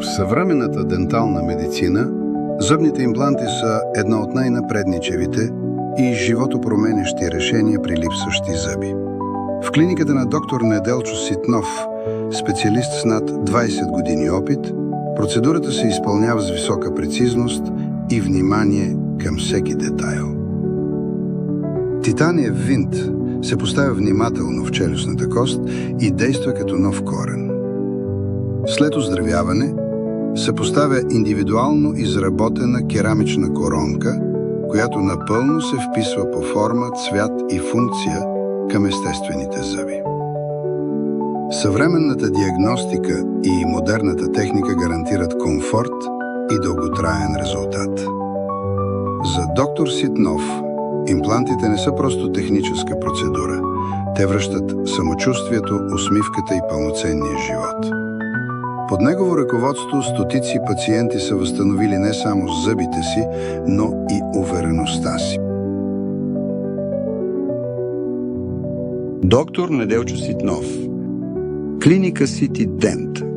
В съвременната дентална медицина зъбните импланти са едно от най-напредничевите и животопроменящи решения при липсващи зъби. В клиниката на доктор Неделчо Ситнов, специалист с над 20 години опит, процедурата се изпълнява с висока прецизност и внимание към всеки детайл. Титаниев винт се поставя внимателно в челюстната кост и действа като нов корен. След оздравяване се поставя индивидуално изработена керамична коронка, която напълно се вписва по форма, цвят и функция към естествените зъби. Съвременната диагностика и модерната техника гарантират комфорт и дълготраен резултат. За доктор Ситнов имплантите не са просто техническа процедура. Те връщат самочувствието, усмивката и пълноценния живот. Под негово ръководство стотици пациенти са възстановили не само зъбите си, но и увереността си. Доктор Неделчо Ситнов. Клиника Сити Дент.